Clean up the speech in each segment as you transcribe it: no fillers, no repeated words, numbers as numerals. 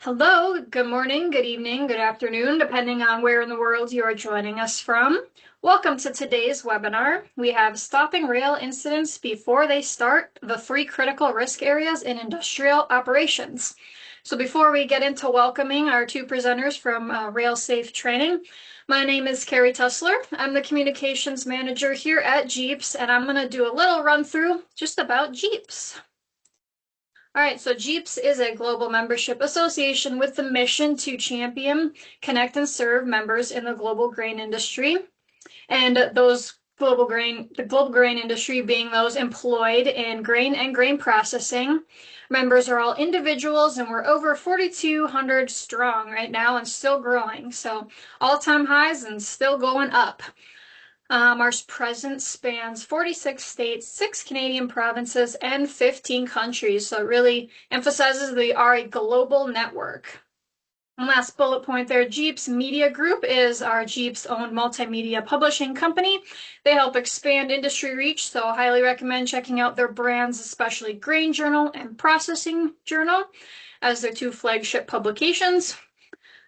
Hello, good morning, good evening, good afternoon, depending on where in the world you are joining us from. Welcome to today's webinar. We have Stopping Rail Incidents Before They Start, the 3 Critical Risk Areas in Industrial Operations. So before we get into welcoming our 2 presenters from Rail Safe Training, my name is Carrie Tussler. I'm the Communications Manager here at Jeeps, and I'm going to do a little run through just about Jeeps. All right, so Jeeps is a global membership association with the mission to champion, connect, and serve members in the global grain industry. And the global grain industry being those employed in grain and grain processing. Members are all individuals, and we're over 4,200 strong right now and still growing. So all-time highs and still going up. Our presence spans 46 states, 6 Canadian provinces, and 15 countries. So it really emphasizes we are a global network. And last bullet point there, Jeeps Media Group is our Jeeps-owned multimedia publishing company. They help expand industry reach, so I highly recommend checking out their brands, especially Grain Journal and Processing Journal, as their 2 flagship publications.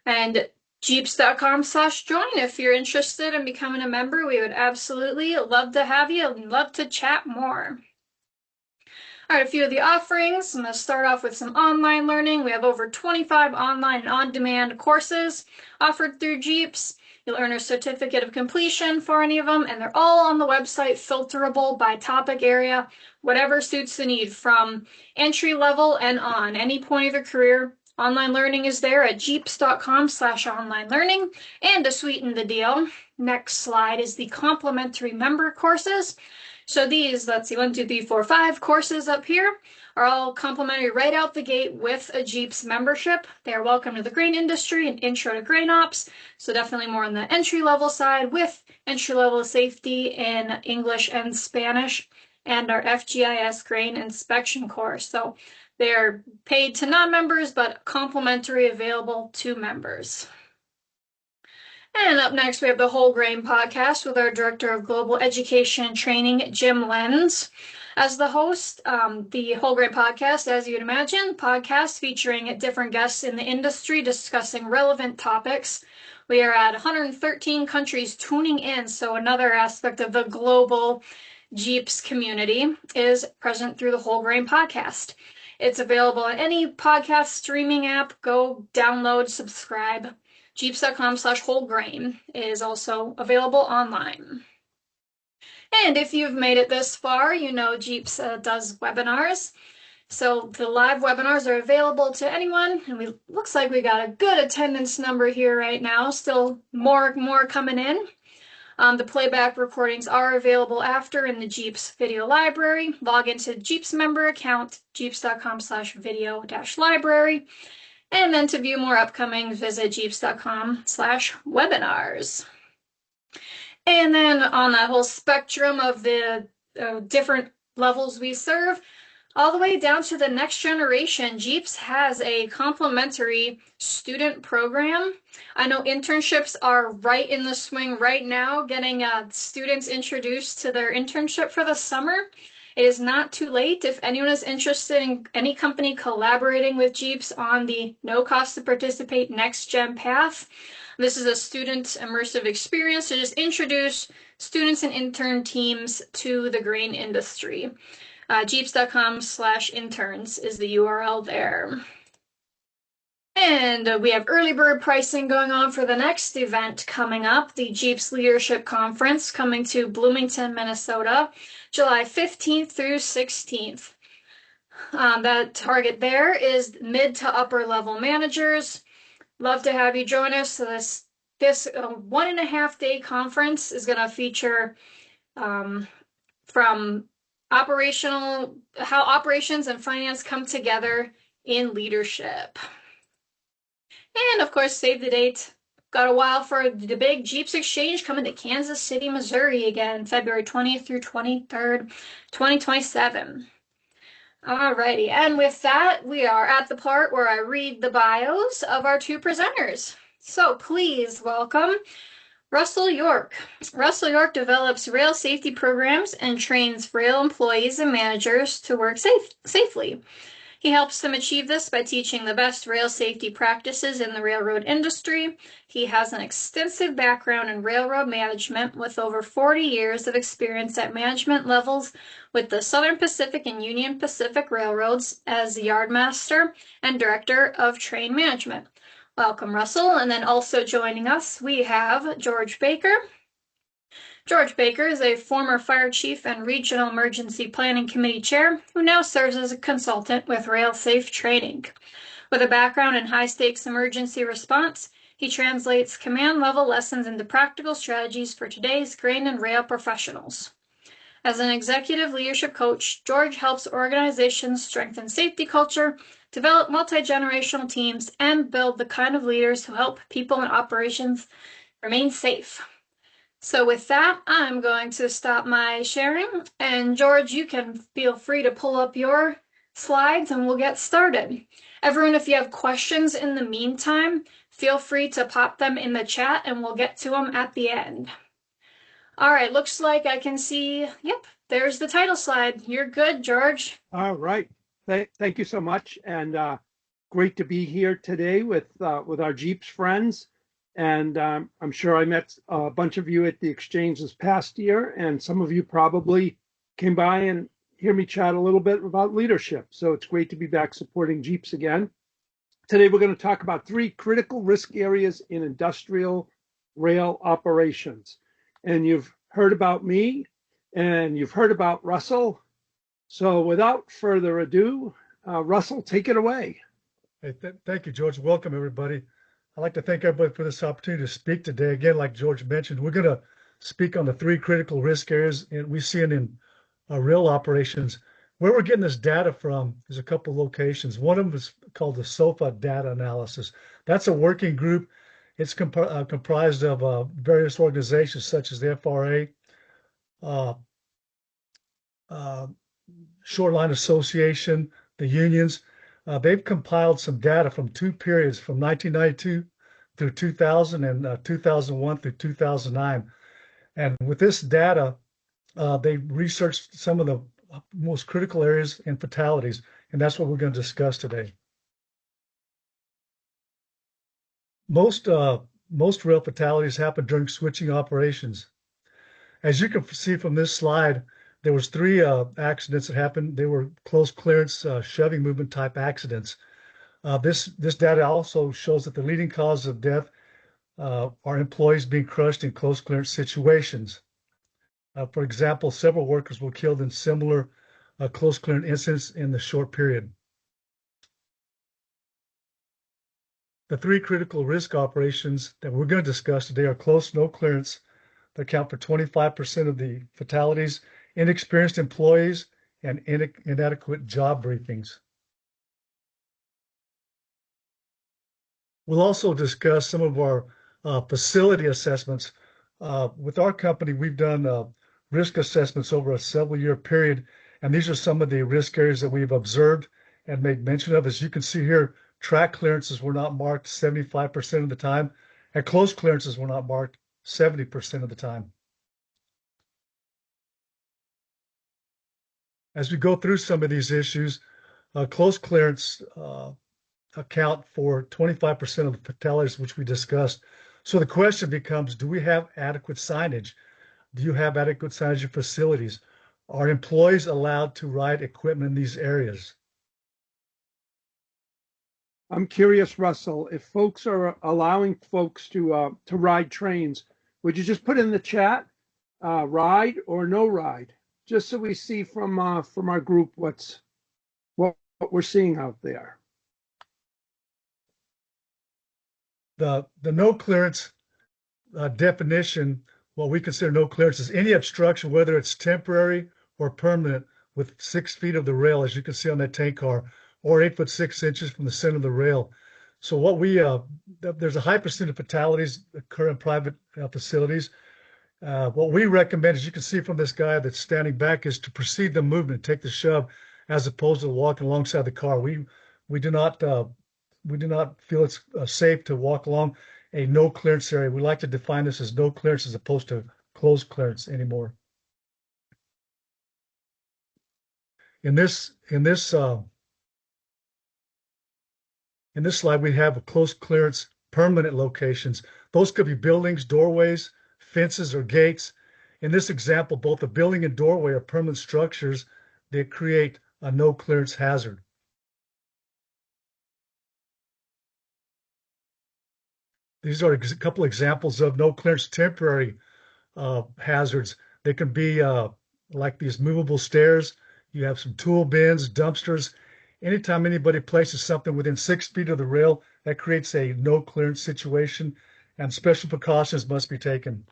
And jeeps.com/join if you're interested in becoming a member. We would absolutely love to have you and love to chat more. All right, a few of the offerings. I'm going to start off with some online learning. We have over 25 online and on-demand courses offered through Jeeps. You'll earn a certificate of completion for any of them, and they're all on the website, filterable by topic area, whatever suits the need, from entry level and on, any point of your career. Online learning is there at jeeps.com/online learning. And to sweeten the deal, next slide is the complimentary member courses. So these, let's see, 1, 2, 3, 4, 5 courses up here are all complimentary right out the gate with a Jeeps membership. They are welcome to the grain industry and intro to grain ops. So definitely more on the entry level side with entry level safety in English and Spanish, and our FGIS grain inspection course. So they're paid to non-members, but complimentary available to members. And up next, we have the Whole Grain Podcast with our Director of Global Education and Training, Jim Lenz, as the host. The Whole Grain Podcast, as you'd imagine, podcast featuring different guests in the industry discussing relevant topics. We are at 113 countries tuning in, so another aspect of the global Jeeps community is present through the Whole Grain Podcast. It's available on any podcast streaming app. Go download, subscribe. Jeeps.com/wholegrain is also available online. And if you've made it this far, you know Jeeps does webinars. So the live webinars are available to anyone, and looks like we got a good attendance number here right now. Still more coming in. The playback recordings are available after in the Jeeps video library. Log into Jeeps member account, jeeps.com/video-library. And then to view more upcoming, visit jeeps.com/webinars. And then on that whole spectrum of the different levels we serve, all the way down to the next generation, Jeeps has a complimentary student program. I know internships are right in the swing right now, getting students introduced to their internship for the summer. It is not too late. If anyone is interested in any company collaborating with Jeeps on the no cost to participate next gen path, this is a student immersive experience to just introduce students and intern teams to the grain industry. Jeeps.com/interns is the URL there. And we have early bird pricing going on for the next event coming up, the Jeeps Leadership Conference, coming to Bloomington, Minnesota, July 15th through 16th. That target there is mid to upper level managers. Love to have you join us. So this 1.5-day conference is going to feature from how operations and finance come together in leadership. And of course, save the date. Got a while for the big Jeeps Exchange coming to Kansas City, Missouri again, February 20th through 23rd, 2027. Alrighty, and with that, we are at the part where I read the bios of our 2 presenters. So please welcome Russell York. Russell York develops rail safety programs and trains rail employees and managers to work safely. He helps them achieve this by teaching the best rail safety practices in the railroad industry. He has an extensive background in railroad management with over 40 years of experience at management levels with the Southern Pacific and Union Pacific Railroads as yardmaster and director of train management. Welcome, Russell. And then also joining us, we have George Baker. George Baker is a former fire chief and regional emergency planning committee chair who now serves as a consultant with Rail Safe Training. With a background in high-stakes emergency response, he translates command-level lessons into practical strategies for today's grain and rail professionals. As an executive leadership coach, George helps organizations strengthen safety culture, develop multi-generational teams, and build the kind of leaders who help people and operations remain safe. So with that, I'm going to stop my sharing, and George, you can feel free to pull up your slides and we'll get started. Everyone, if you have questions in the meantime, feel free to pop them in the chat and we'll get to them at the end. All right, looks like I can see, yep, there's the title slide. You're good, George. All right. Thank you so much. And great to be here today with our Jeeps friends. And I'm sure I met a bunch of you at the exchange this past year, and some of you probably came by and hear me chat a little bit about leadership. So it's great to be back supporting Jeeps again. Today, we're going to talk about 3 critical risk areas in industrial rail operations. And you've heard about me and you've heard about Russell. So without further ado, Russell, take it away. Hey, thank you, George. Welcome, everybody. I'd like to thank everybody for this opportunity to speak today. Again, like George mentioned, we're going to speak on the 3 critical risk areas and we see it in rail operations. Where we're getting this data from is a couple of locations. One of them is called the SOFA data analysis. That's a working group. It's comprised of various organizations such as the FRA, Shoreline Association, the unions. They've compiled some data from 2 periods, from 1992 through 2000 and 2001 through 2009. And with this data, they researched some of the most critical areas and fatalities, and that's what we're going to discuss today. Most rail fatalities happen during switching operations. As you can see from this slide, there was 3 accidents that happened. They were close clearance shoving movement type accidents. This data also shows that the leading causes of death are employees being crushed in close clearance situations. For example, several workers were killed in similar close clearance incidents in the short period. The 3 critical risk operations that we're going to discuss today are close no clearance, that account for 25% of the fatalities, inexperienced employees, and inadequate job briefings. We'll also discuss some of our facility assessments. With our company, we've done risk assessments over a several-year period, and these are some of the risk areas that we've observed and made mention of. As you can see here, track clearances were not marked 75% of the time, and close clearances were not marked 70% of the time. As we go through some of these issues, close clearance account for 25% of the fatalities, which we discussed. So the question becomes, do we have adequate signage? Do you have adequate signage in facilities? Are employees allowed to ride equipment in these areas? I'm curious, Russell, if folks are allowing folks to ride trains, would you just put in the chat ride or no ride, just so we see from our group what we're seeing out there. The no clearance definition, what we consider no clearance is any obstruction, whether it's temporary or permanent, with 6 feet of the rail, as you can see on that tank car, or 8 foot 6 inches from the center of the rail. So what we there's a high percent of fatalities occur in private facilities. What we recommend, as you can see from this guy that's standing back, is to precede the movement, take the shove, as opposed to walking alongside the car. We do not feel it's safe to walk along a no clearance area. We like to define this as no clearance as opposed to closed clearance anymore. In this In this slide, we have a close clearance permanent locations. Those could be buildings, doorways, fences, or gates. In this example, both a building and doorway are permanent structures that create a no clearance hazard. These are a couple examples of no clearance temporary hazards. They can be like these movable stairs. You have some tool bins, dumpsters. Anytime anybody places something within 6 feet of the rail, that creates a no clearance situation, and special precautions must be taken.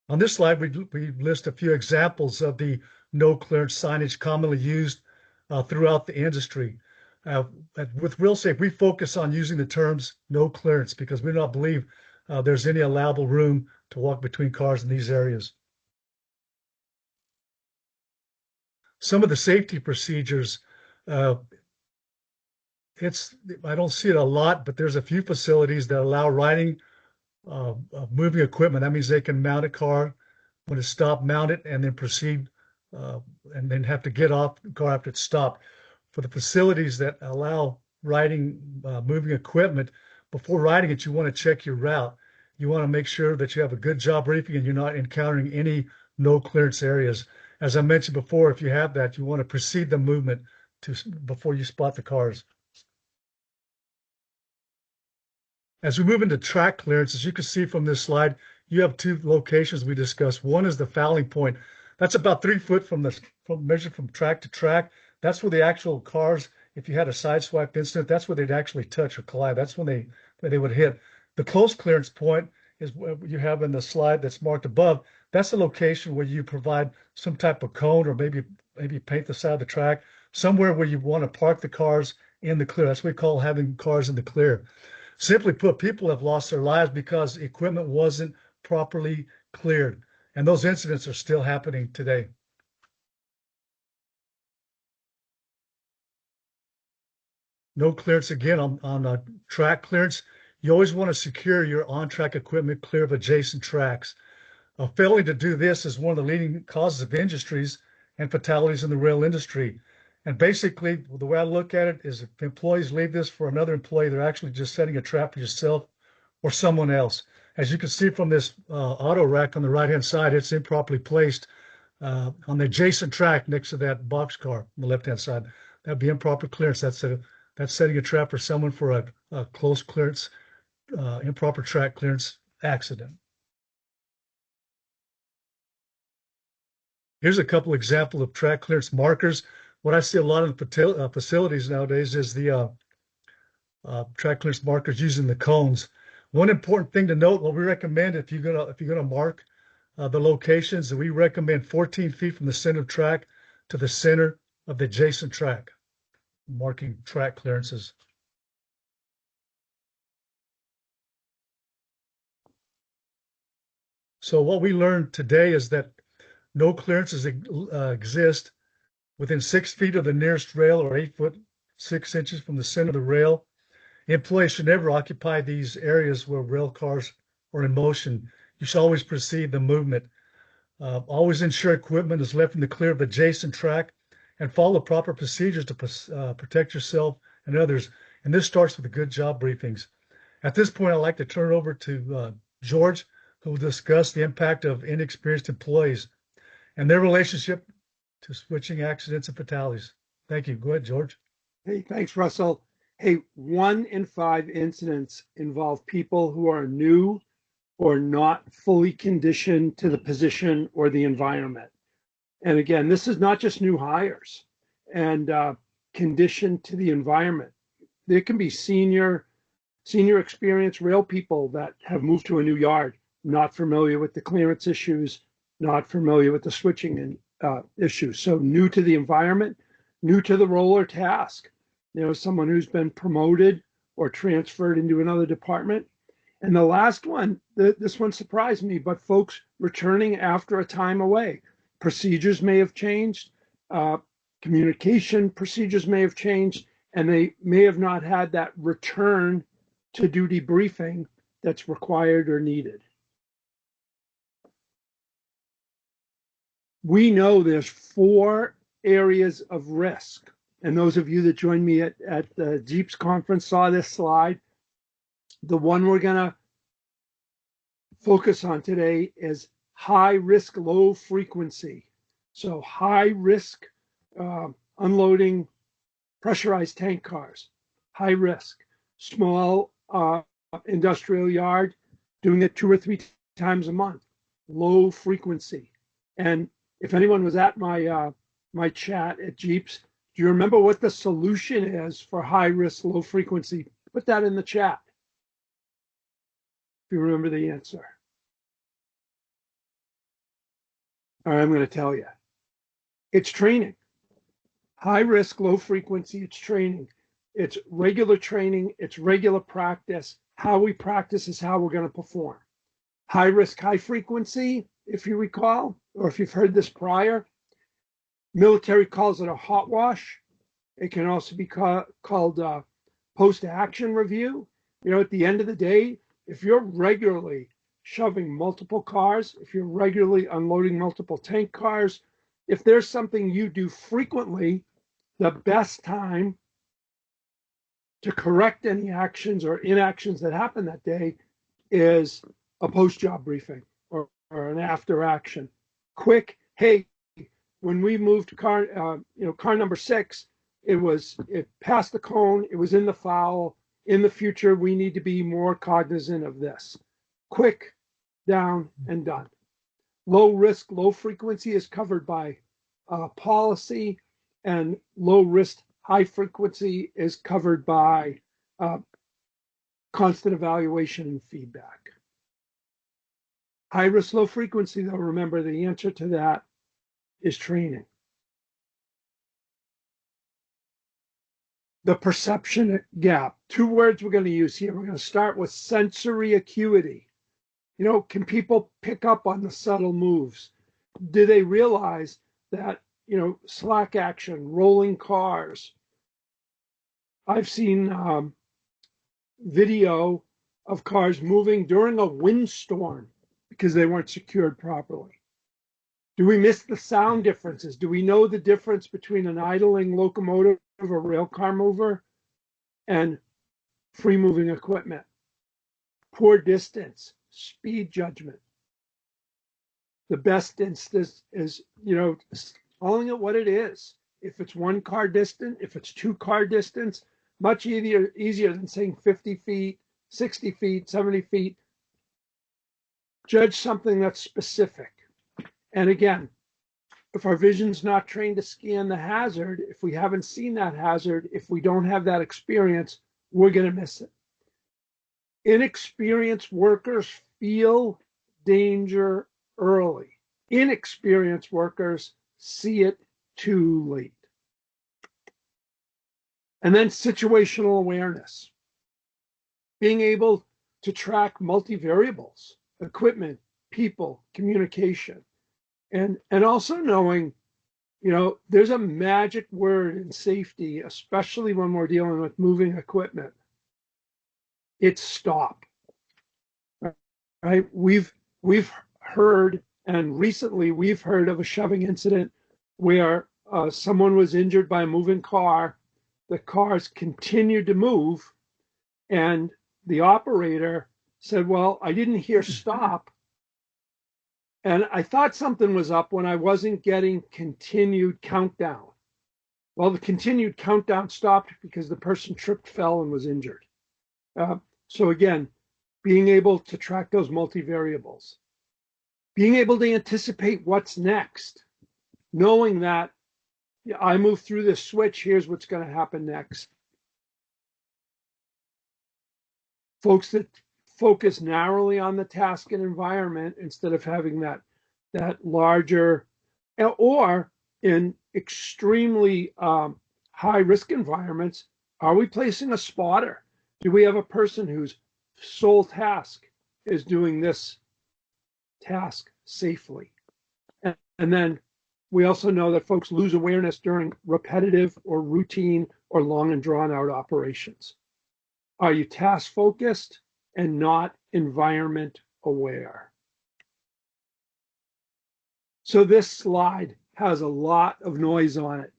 On this slide, we list a few examples of the no clearance signage commonly used throughout the industry. With RealSafe, we focus on using the terms no clearance because we do not believe there's any allowable room to walk between cars in these areas. Some of the safety procedures, I don't see it a lot, but there's a few facilities that allow riding moving equipment. That means they can mount a car when it's stopped, mount it, and then proceed, and then have to get off the car after it's stopped. For the facilities that allow riding moving equipment, before riding it, you want to check your route. You want to make sure that you have a good job briefing and you're not encountering any no clearance areas. As I mentioned before, if you have that, you want to precede the movement before you spot the cars. As we move into track clearance, as you can see from this slide, you have two locations we discussed. One is the fouling point. That's about 3 foot measured from track to track. That's where the actual cars, if you had a sideswipe incident, that's where they'd actually touch or collide. That's when they would hit. The close clearance point is what you have in the slide that's marked above. That's the location where you provide some type of cone or maybe paint the side of the track, somewhere where you want to park the cars in the clear. That's what we call having cars in the clear. Simply put, people have lost their lives because equipment wasn't properly cleared. And those incidents are still happening today. No clearance again on track clearance. You always want to secure your on-track equipment clear of adjacent tracks. Failing to do this is one of the leading causes of injuries and fatalities in the rail industry. And basically, the way I look at it is if employees leave this for another employee, they're actually just setting a trap for yourself or someone else. As you can see from this auto rack on the right-hand side, it's improperly placed on the adjacent track next to that boxcar on the left-hand side. That'd be improper clearance. That's setting a trap for someone for a close clearance, improper track clearance accident. Here's a couple examples of track clearance markers. What I see a lot of facilities nowadays is the track clearance markers using the cones. One important thing to note, what we recommend if you're gonna mark the locations, we recommend 14 feet from the center of track to the center of the adjacent track, marking track clearances. So what we learned today is that no clearances exist within 6 feet of the nearest rail or 8 foot 6 inches from the center of the rail. Employees should never occupy these areas where rail cars are in motion. You should always precede the movement. Always ensure equipment is left in the clear of the adjacent track and follow proper procedures to protect yourself and others. And this starts with the good job briefings. At this point, I'd like to turn it over to George, who will discuss the impact of inexperienced employees and their relationship to switching accidents and fatalities. Thank you. Go ahead, George. Hey, thanks, Russell. Hey, 1 in 5 incidents involve people who are new or not fully conditioned to the position or the environment. And again, this is not just new hires and conditioned to the environment. There can be senior experienced rail people that have moved to a new yard, not familiar with the clearance issues, not familiar with the switching issues. So new to the environment, new to the role or task. Someone who's been promoted or transferred into another department. And the last one, this one surprised me, but folks returning after a time away. Procedures may have changed, communication procedures may have changed, and they may have not had that return to duty briefing that's required or needed. we know there's 4 areas of risk. And those of you that joined me at the Jeeps conference saw this slide. The one we're going to focus on today is high risk, low frequency. So high risk unloading pressurized tank cars, high risk. Small industrial yard, doing it 2 or 3 times a month, low frequency. And if anyone was at my chat at Jeeps, do you remember what the solution is for high risk, low frequency? Put that in the chat if you remember the answer. All right, I'm going to tell you. It's training. High risk, low frequency, it's training. It's regular training, it's regular practice. How we practice is how we're going to perform. High risk, high frequency, if you recall, or if you've heard this prior, military calls it a hot wash. It can also be called post-action review. You know, at the end of the day, if you're regularly shoving multiple cars, if you're regularly unloading multiple tank cars, if there's something you do frequently, the best time to correct any actions or inactions that happen that day is a post-job briefing or an after action. Quick, hey, when we moved car number 6, it passed the cone, it was in the foul. In the future, we need to be more cognizant of this. Quick, down and done. Low risk, low frequency is covered by policy, and low risk, high frequency is covered by constant evaluation and feedback. High risk, low frequency, though, remember the answer to that is training. The perception gap. 2 words we're going to use here. We're going to start with sensory acuity. You know, can people pick up on the subtle moves? Do they realize that, you know, slack action, rolling cars? I've seen video of cars moving during a windstorm because they weren't secured properly. Do we miss the sound differences? Do we know the difference between an idling locomotive or rail car mover and free moving equipment? Poor distance, speed judgment. The best instance is, you know, calling it what it is. If it's 1 car distance, if it's 2 car distance, much easier than saying 50 feet, 60 feet, 70 feet. Judge something that's specific. And again, if our vision's not trained to scan the hazard, if we haven't seen that hazard, if we don't have that experience, we're going to miss it. Inexperienced workers feel danger early. Inexperienced workers see it too late. And then situational awareness. Being able to track multivariables, equipment, people, communication. And also knowing, you know, there's a magic word in safety, especially when we're dealing with moving equipment. It's stop. Right? We've heard, and recently we've heard of a shoving incident where someone was injured by a moving car. The cars continued to move, and the operator said, "Well, I didn't hear stop. And I thought something was up when I wasn't getting continued countdown." Well, the continued countdown stopped because the person tripped, fell, and was injured. So again, being able to track those multivariables, being able to anticipate what's next, knowing that I move through this switch, here's what's going to happen next. Folks that focus narrowly on the task and environment instead of having that larger, or in extremely high risk environments, are we placing a spotter? Do we have a person whose sole task is doing this task safely? And then we also know that folks lose awareness during repetitive or routine or long and drawn out operations. Are you task focused and not environment aware? So this slide has a lot of noise on it,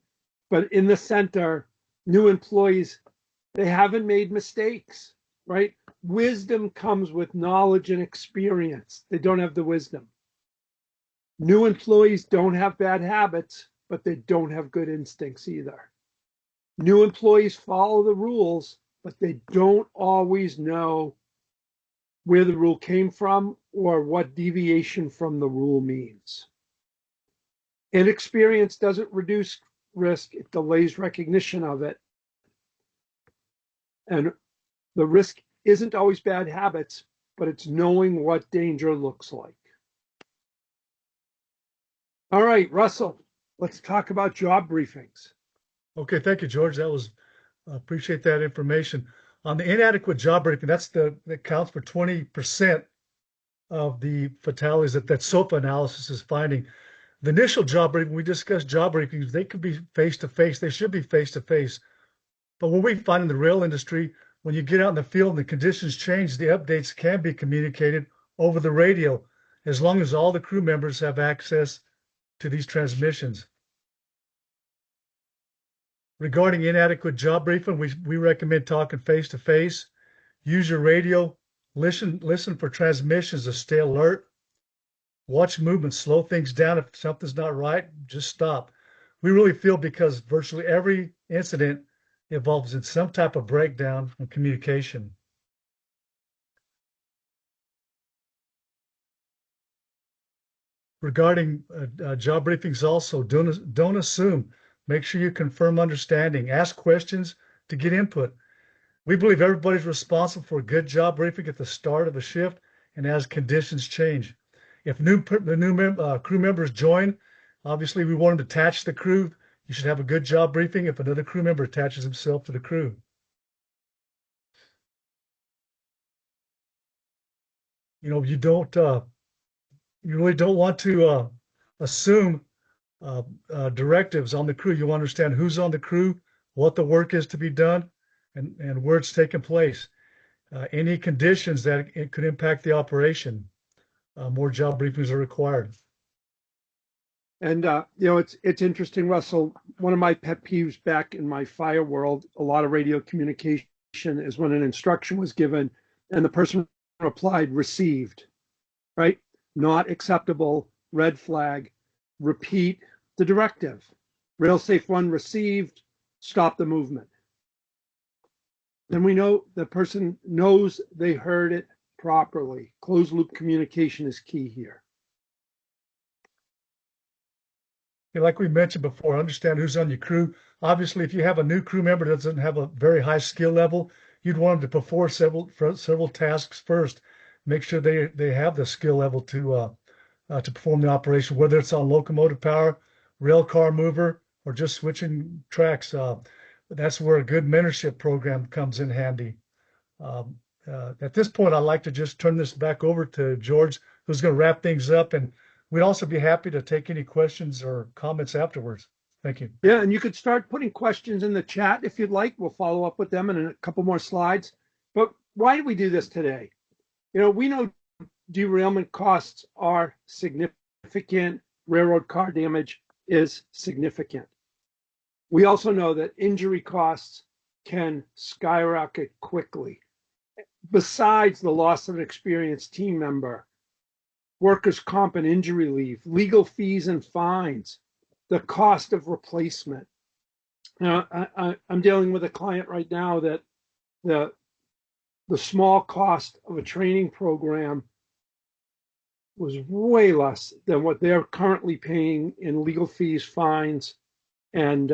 but in the center, new employees, they haven't made mistakes, right? Wisdom comes with knowledge and experience. They don't have the wisdom. New employees don't have bad habits, but they don't have good instincts either. New employees follow the rules, but they don't always know where the rule came from or what deviation from the rule means. Inexperience doesn't reduce risk, it delays recognition of it. And the risk isn't always bad habits, but it's knowing what danger looks like. All right, Russell, let's talk about job briefings. Okay, thank you, George. Appreciate that information. On the inadequate job briefing, that counts for 20% of the fatalities that SOFA analysis is finding. The initial job briefing, we discussed job briefings, they could be face-to-face. They should be face-to-face. But what we find in the rail industry, when you get out in the field and the conditions change, the updates can be communicated over the radio, as long as all the crew members have access to these transmissions. Regarding inadequate job briefing, we recommend talking face-to-face. Use your radio. Listen for transmissions to stay alert. Watch movement. Slow things down. If something's not right, just stop. We really feel because virtually every incident involves in some type of breakdown in communication. Regarding job briefings also, don't assume. Make sure you confirm understanding. Ask questions to get input. We believe everybody's responsible for a good job briefing at the start of a shift and as conditions change. If the new crew members join, obviously we want them to attach the crew. You should have a good job briefing if another crew member attaches himself to the crew. You know, you really don't want to assume directives on the crew. You understand who's on the crew, what the work is to be done, and where it's taking place. Any conditions that it could impact the operation, more job briefings are required. And it's interesting, Russell. One of my pet peeves back in my fire world, a lot of radio communication is when an instruction was given and the person replied, received, right? Not acceptable, red flag, repeat the directive. Rail safe 1 received, stop the movement. Then we know the person knows they heard it properly. Closed loop communication is key here. Like we mentioned before, understand who's on your crew. Obviously, if you have a new crew member that doesn't have a very high skill level, you'd want them to perform several tasks first. Make sure they have the skill level to perform the operation, whether it's on locomotive power, rail car mover, or just switching tracks. That's where a good mentorship program comes in handy. At this point, I'd like to just turn this back over to George, who's going to wrap things up, and we'd also be happy to take any questions or comments afterwards. Thank you. Yeah, and you could start putting questions in the chat if you'd like. We'll follow up with them in a couple more slides. But why do we do this today? We know derailment costs are significant. Railroad car damage is significant. We also know that injury costs can skyrocket quickly. Besides the loss of an experienced team member, workers' comp and injury leave, legal fees and fines, the cost of replacement. I'm dealing with a client right now that the small cost of a training program was way less than what they're currently paying in legal fees, fines, and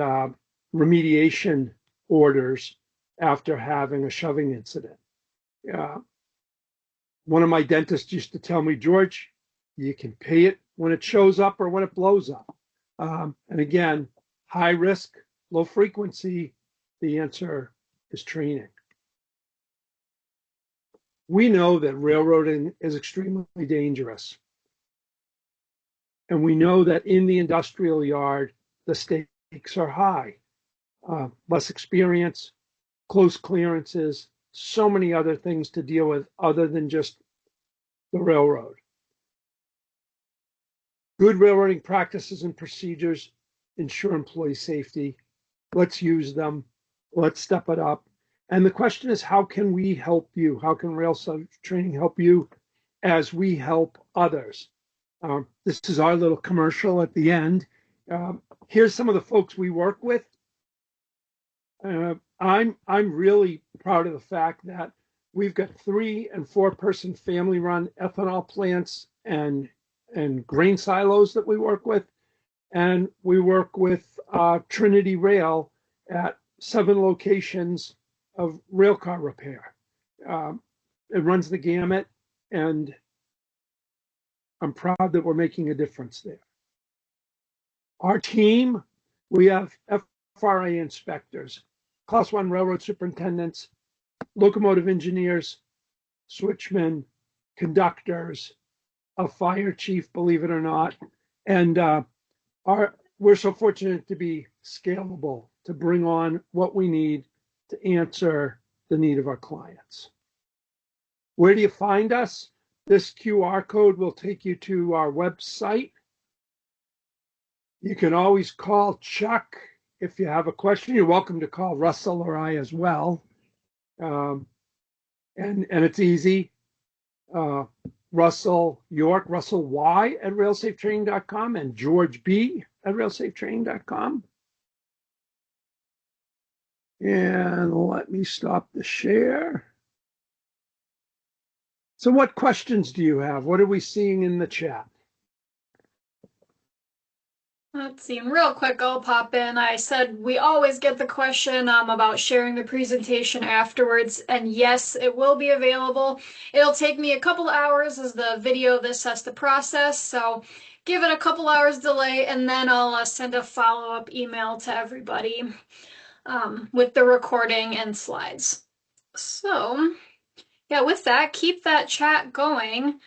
remediation orders after having a shoving incident. One of my dentists used to tell me, George, you can pay it when it shows up or when it blows up. And again, high risk, low frequency, the answer is training. We know that railroading is extremely dangerous. And we know that in the industrial yard, the stakes are high. Less experience, close clearances, so many other things to deal with other than just the railroad. Good railroading practices and procedures ensure employee safety. Let's use them. Let's step it up. And the question is, how can we help you? How can rail training help you as we help others? This is our little commercial at the end. Here's some of the folks we work with. I'm really proud of the fact that we've got 3 and 4 person family run ethanol plants and grain silos that we work with, and we work with Trinity Rail at 7 locations of railcar repair. It runs the gamut, and I'm proud that we're making a difference there. Our team, we have FRA inspectors, Class 1 railroad superintendents, locomotive engineers, switchmen, conductors, a fire chief, believe it or not. And we're so fortunate to be scalable, to bring on what we need to answer the need of our clients. Where do you find us? This QR code will take you to our website. You can always call Chuck if you have a question. You're welcome to call Russell or I as well. And it's easy. Russell York, Russell Y at railsafetraining.com, and George B at railsafetraining.com. And let me stop the share. So what questions do you have? What are we seeing in the chat? Let's see, real quick, I'll pop in. I said we always get the question about sharing the presentation afterwards, and yes, it will be available. It'll take me a couple hours as the video of this has to process, so give it a couple hours delay, and then I'll send a follow-up email to everybody with the recording and slides. So, yeah, with that, keep that chat going.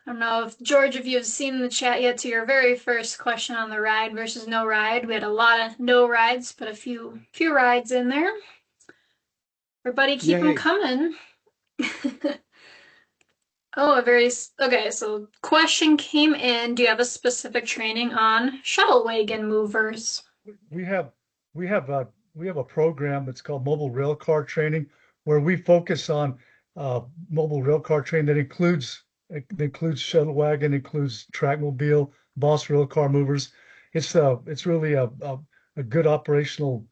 I don't know if George, if you've seen the chat yet to your very first question on the ride versus no ride. We had a lot of no rides, but a few rides in there. Everybody keep them coming. Oh, okay. So question came in. Do you have a specific training on shuttle wagon movers? We have a program that's called mobile rail car training, where we focus on mobile rail car training that includes shuttle wagon, includes trackmobile, boss rail car movers. It's really a good operational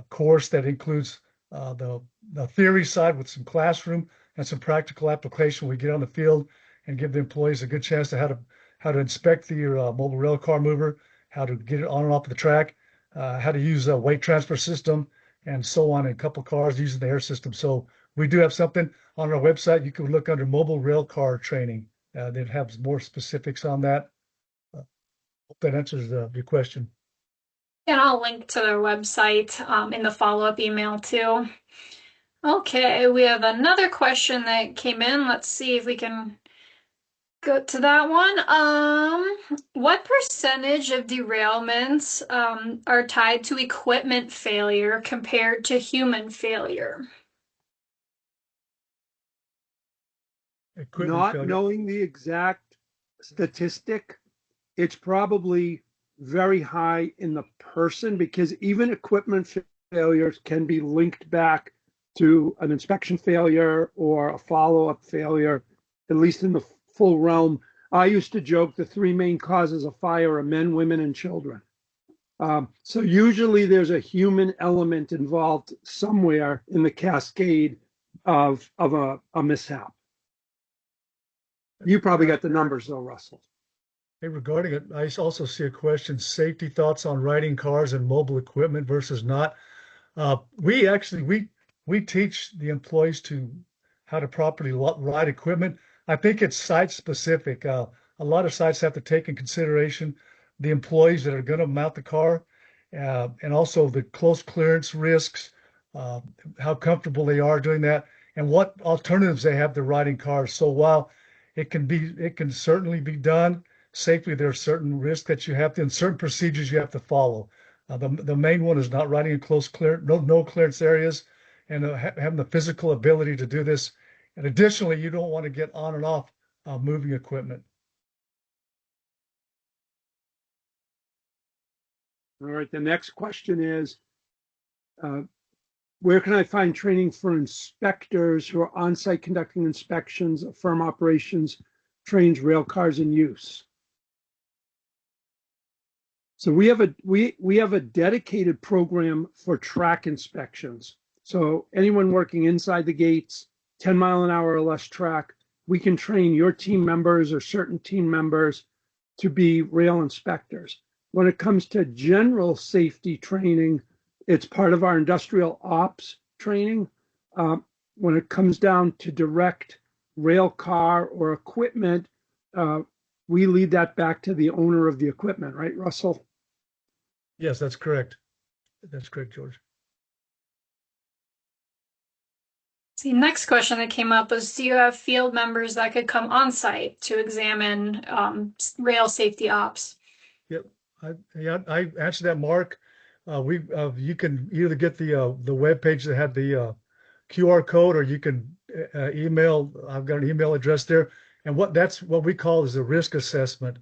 course that includes the theory side with some classroom and some practical application. We get on the field and give the employees a good chance to how to inspect the mobile rail car mover, how to get it on and off the track, how to use a weight transfer system, and so on in a couple cars using the air system. So we do have something on our website. You can look under mobile rail car training that has more specifics on that. Hope that answers your question. And I'll link to their website in the follow-up email too. Okay, we have another question that came in. Let's see if we can go to that one. What percentage of derailments are tied to equipment failure compared to human failure? Not knowing the exact statistic, it's probably very high in the person, because even equipment failures can be linked back to an inspection failure or a follow-up failure, at least in the full realm. I used to joke the 3 main causes of fire are men, women, and children. So usually there's a human element involved somewhere in the cascade of a mishap. You probably got the numbers though, Russell. Hey, regarding it, I also see a question: safety thoughts on riding cars and mobile equipment versus not. We teach the employees how to properly ride equipment. I think it's site specific. A lot of sites have to take in consideration the employees that are going to mount the car, and also the close clearance risks, how comfortable they are doing that, and what alternatives they have to riding cars. So while it can certainly be done safely, there are certain risks that you have to, and certain procedures you have to follow. The main one is not riding in no clearance areas, and having the physical ability to do this. And additionally, you don't want to get on and off moving equipment. All right, the next question is, where can I find training for inspectors who are on site conducting inspections of firm operations, trains, rail cars in use? So we have a dedicated program for track inspections. So anyone working inside the gates, 10 mile an hour or less track, we can train your team members or certain team members to be rail inspectors. When it comes to general safety training, it's part of our industrial ops training. When it comes down to direct rail car or equipment, we lead that back to the owner of the equipment, right, Russell? Yes, that's correct. That's correct, George. The next question that came up was, do you have field members that could come on site to examine rail safety ops? Yep. I answered that, Mark. You can either get the web page that had the QR code, or you can email. I've got an email address there, and that's what we call is a risk assessment.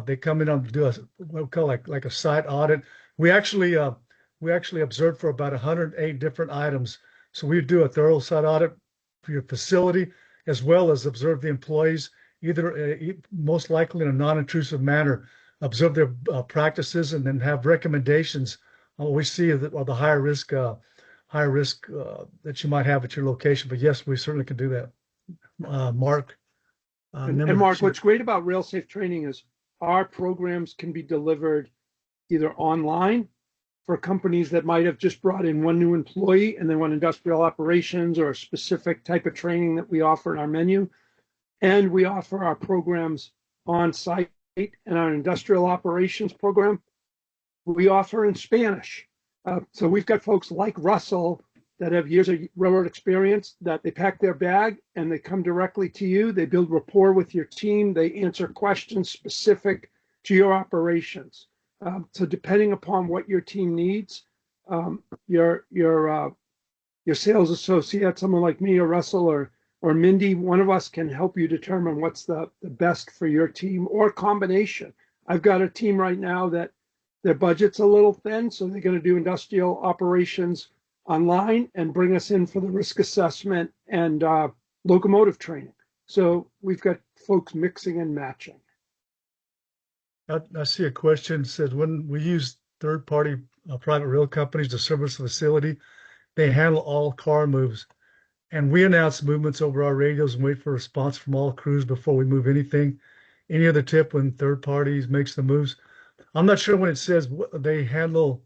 They come in and do what we call like a site audit. We actually observed for about 108 different items. So we do a thorough site audit for your facility, as well as observe the employees, either most likely in a non-intrusive manner, observe their practices, and then have recommendations on what we see are the higher risk that you might have at your location. But yes, we certainly can do that. Mark. And Mark, what's great about rail safe training is our programs can be delivered either online for companies that might have just brought in one new employee and they want industrial operations or a specific type of training that we offer in our menu. And we offer our programs on site, and our industrial operations program we offer in Spanish. So we've got folks like Russell that have years of railroad experience, that they pack their bag and they come directly to you. They build rapport with your team. They answer questions specific to your operations. So depending upon what your team needs, your sales associate, someone like me or Russell or Mindy, one of us can help you determine what's the best for your team, or combination. I've got a team right now that their budget's a little thin, so they're going to do industrial operations online and bring us in for the risk assessment and locomotive training. So we've got folks mixing and matching. I see a question that says, when we use third-party private rail companies to service the facility, they handle all car moves. And we announce movements over our radios and wait for a response from all crews before we move anything. Any other tip when third parties makes the moves? I'm not sure when it says they handle.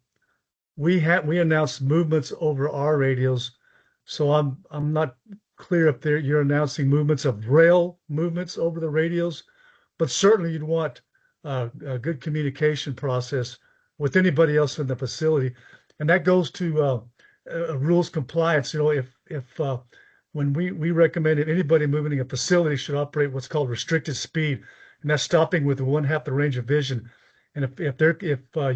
We announce movements over our radios, so I'm not clear if you're announcing movements of rail movements over the radios, but certainly you'd want a good communication process with anybody else in the facility, and that goes to rules compliance. You know, if when we recommend that anybody moving in a facility should operate what's called restricted speed, and that's stopping with one half the range of vision. And if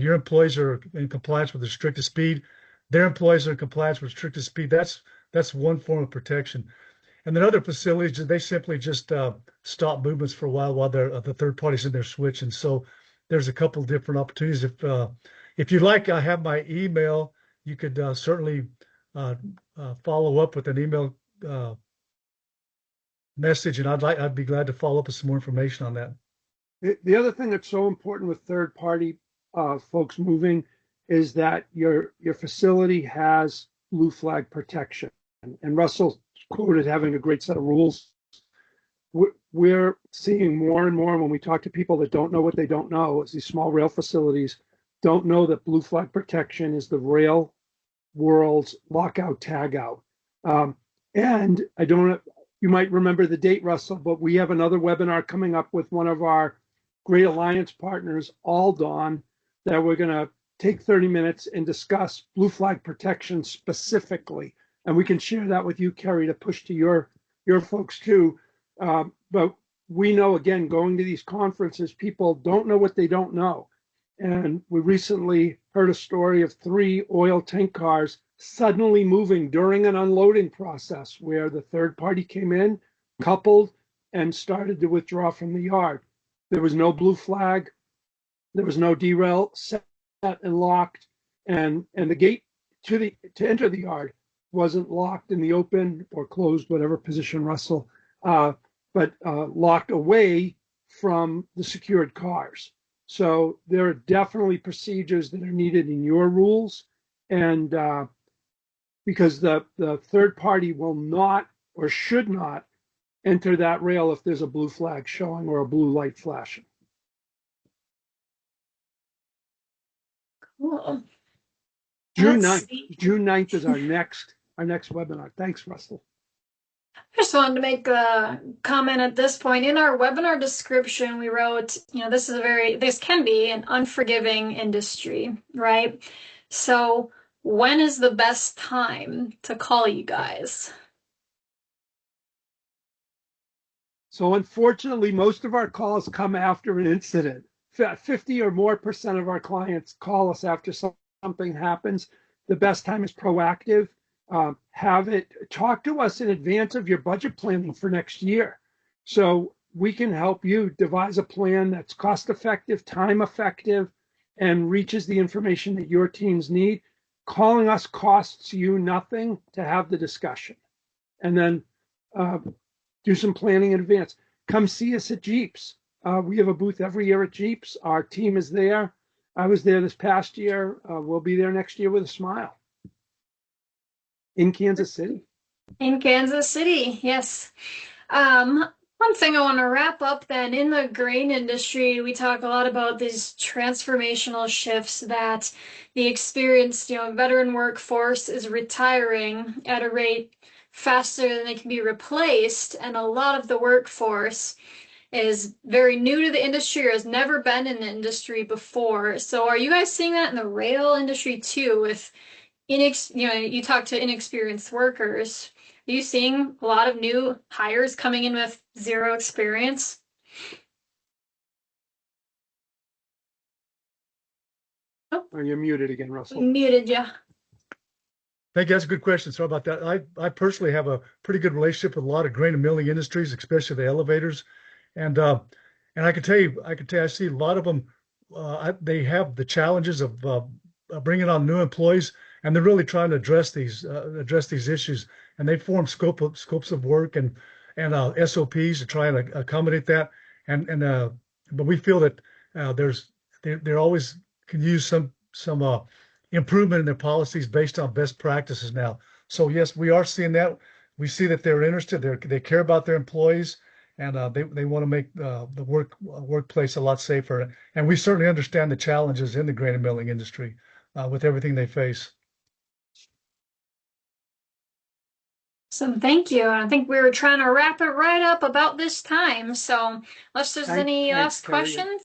your employees are in compliance with restricted speed, their employees are in compliance with restricted speed, that's one form of protection. And then other facilities, they simply just stop movements for a while the third party's in their switch. And so there's a couple different opportunities. If you like, I have my email. You could certainly follow up with an email message, and I'd be glad to follow up with some more information on that. The other thing that's so important with third-party folks moving is that your facility has blue flag protection. And Russell quoted having a great set of rules. We're seeing more and more when we talk to people that don't know what they don't know, is these small rail facilities don't know that blue flag protection is the rail world's lockout tagout. And you might remember the date, Russell, but we have another webinar coming up with one of our great alliance partners, Aldon, that we're going to take 30 minutes and discuss blue flag protection specifically. And we can share that with you, Kerry, to push to your folks too. But we know, again, going to these conferences, people don't know what they don't know. And we recently heard a story of 3 oil tank cars suddenly moving during an unloading process where the third party came in, coupled, and started to withdraw from the yard. There was no blue flag. There was no derail set and locked, and the gate to enter the yard wasn't locked in the open or closed, whatever position, Russell, but locked away from the secured cars. So there are definitely procedures that are needed in your rules, and because the third party will not or should not enter that rail if there's a blue flag showing or a blue light flashing. Cool. June Let's 9th. see. June 9th is our next webinar. Thanks, Russell. I just wanted to make a comment at this point. In our webinar description, we wrote, this can be an unforgiving industry, right? So when is the best time to call you guys? So unfortunately, most of our calls come after an incident. 50 or more % of our clients call us after something happens. The best time is proactive. Talk to us in advance of your budget planning for next year. So we can help you devise a plan that's cost effective, time effective, and reaches the information that your teams need. Calling us costs you nothing to have the discussion. And then do some planning in advance. Come see us at Jeeps. We have a booth every year at Jeeps. Our team is there. I was there this past year. We'll be there next year with a smile. In Kansas City. In Kansas City, yes. One thing I want to wrap up then, in the grain industry, we talk a lot about these transformational shifts that the experienced, veteran workforce is retiring at a rate faster than they can be replaced, and a lot of the workforce is very new to the industry or has never been in the industry before. So are you guys seeing that in the rail industry too, with you talk to inexperienced workers? Are you seeing a lot of new hires coming in with zero experience? Oh, Are you muted again, Russell? muted you. Thank you. That's a good question. Sorry about that. I personally have a pretty good relationship with a lot of grain and milling industries, especially the elevators, and I can tell you, I see a lot of them. They have the challenges of bringing on new employees, and they're really trying to address these issues. And they form scopes of work and SOPs to try and accommodate that. But we feel that there always can use some improvement in their policies based on best practices now. So yes, we are seeing that. We see that they're interested. They care about their employees, and they want to make the workplace a lot safer. And we certainly understand the challenges in the grain and milling industry with everything they face. So thank you. I think we were trying to wrap it right up about this time. So unless there's any Thanks, last Carrie. questions.